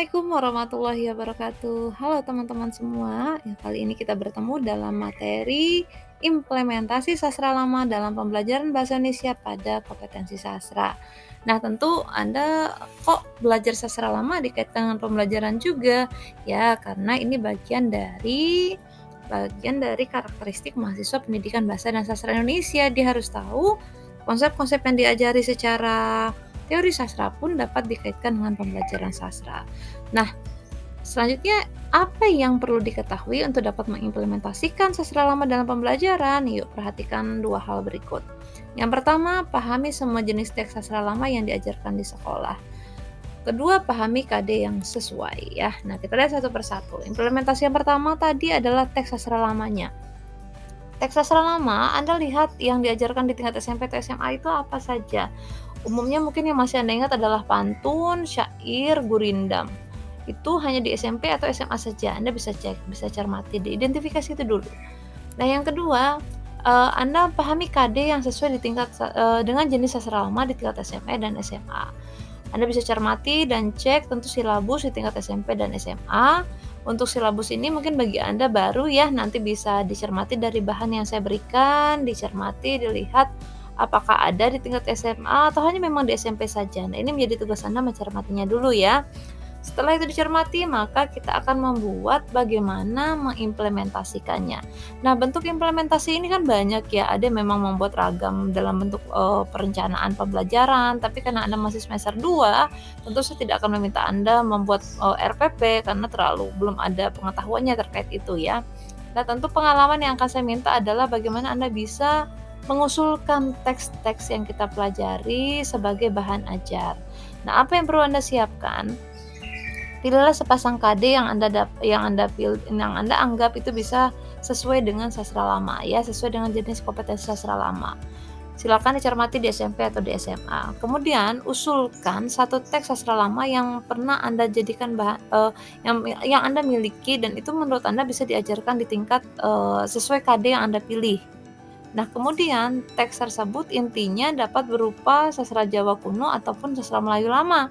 Assalamualaikum warahmatullahi wabarakatuh. Halo teman-teman semua, kali ini kita bertemu dalam materi implementasi sastra lama dalam pembelajaran bahasa Indonesia pada kompetensi sastra. Nah, tentu Anda kok belajar sastra lama dikaitkan dengan pembelajaran juga? Ya, karena ini bagian dari karakteristik mahasiswa pendidikan bahasa dan sastra Indonesia. Dia harus tahu konsep-konsep yang diajari secara teori sastra pun dapat dikaitkan dengan pembelajaran sastra. Nah, selanjutnya apa yang perlu diketahui untuk dapat mengimplementasikan sastra lama dalam pembelajaran? Yuk, perhatikan dua hal berikut. Yang pertama, pahami semua jenis teks sastra lama yang diajarkan di sekolah. Kedua, pahami KD yang sesuai ya. Nah, kita lihat satu persatu. Implementasi yang pertama tadi adalah teks sastra lamanya. Teks sastra lama, Anda lihat yang diajarkan di tingkat SMP atau SMA itu apa saja. Umumnya mungkin yang masih Anda ingat adalah pantun, syair, gurindam. Itu hanya di SMP atau SMA saja. Anda bisa cek, bisa cermati, diidentifikasi itu dulu. Nah, yang kedua, Anda pahami KD yang sesuai dengan jenis sastra lama di tingkat SMP dan SMA. Anda bisa cermati dan cek tentu silabus di tingkat SMP dan SMA. Untuk silabus ini mungkin bagi Anda baru ya, nanti bisa dicermati dari bahan yang saya berikan, dicermati, dilihat apakah ada di tingkat SMA atau hanya memang di SMP saja. Nah, ini menjadi tugas Anda mencermatinya dulu ya. Setelah itu dicermati, maka kita akan membuat bagaimana mengimplementasikannya. Nah, bentuk implementasi ini kan banyak ya. Ada yang memang membuat ragam dalam bentuk perencanaan pembelajaran, tapi karena Anda masih semester 2, tentu saya tidak akan meminta Anda membuat RPP karena belum ada pengetahuannya terkait itu ya. Nah, tentu pengalaman yang akan saya minta adalah bagaimana Anda bisa mengusulkan teks-teks yang kita pelajari sebagai bahan ajar. Nah, apa yang perlu Anda siapkan? Pilihlah sepasang KD yang Anda anggap itu bisa sesuai dengan sastra lama ya, sesuai dengan jenis kompetensi sastra lama. Silakan dicermati di SMP atau di SMA. Kemudian usulkan satu teks sastra lama yang pernah Anda jadikan yang Anda miliki dan itu menurut Anda bisa diajarkan di tingkat sesuai KD yang Anda pilih. Nah, kemudian teks tersebut intinya dapat berupa sastra Jawa kuno ataupun sastra Melayu lama.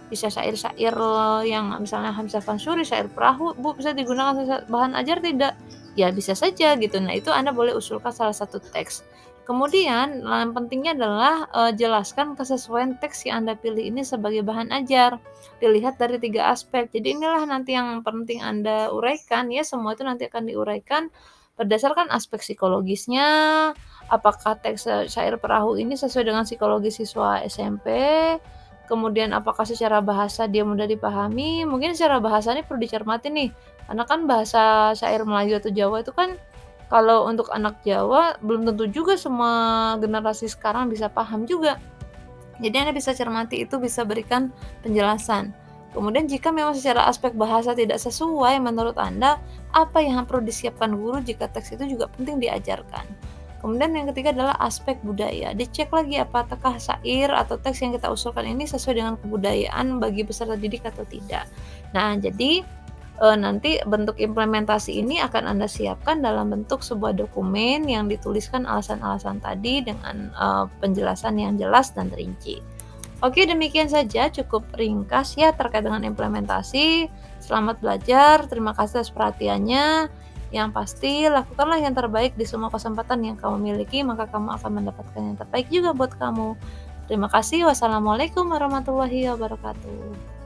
Bisa syair-syair yang misalnya Hamzah Fansuri, syair perahu, Bu, bisa digunakan bahan ajar tidak? Ya, bisa saja gitu. Nah, itu Anda boleh usulkan salah satu teks. Kemudian, yang pentingnya adalah jelaskan kesesuaian teks yang Anda pilih ini sebagai bahan ajar. Dilihat dari 3 aspek. Jadi inilah nanti yang penting Anda uraikan ya, semua itu nanti akan diuraikan berdasarkan aspek psikologisnya, apakah teks syair perahu ini sesuai dengan psikologi siswa SMP, kemudian apakah secara bahasa dia mudah dipahami, mungkin secara bahasa ini perlu dicermati nih, karena kan bahasa syair Melayu atau Jawa itu kan kalau untuk anak Jawa belum tentu juga semua generasi sekarang bisa paham juga. Jadi Anda bisa cermati itu, bisa berikan penjelasan. Kemudian jika memang secara aspek bahasa tidak sesuai menurut Anda, apa yang perlu disiapkan guru jika teks itu juga penting diajarkan. Kemudian yang ketiga adalah aspek budaya. Dicek lagi apakah syair atau teks yang kita usulkan ini sesuai dengan kebudayaan bagi peserta didik atau tidak. Nah, jadi nanti bentuk implementasi ini akan Anda siapkan dalam bentuk sebuah dokumen yang dituliskan alasan-alasan tadi dengan penjelasan yang jelas dan rinci. Oke, demikian saja, cukup ringkas ya terkait dengan implementasi. Selamat belajar, terima kasih atas perhatiannya. Yang pasti, lakukanlah yang terbaik di semua kesempatan yang kamu miliki, maka kamu akan mendapatkan yang terbaik juga buat kamu. Terima kasih. Wassalamualaikum warahmatullahi wabarakatuh.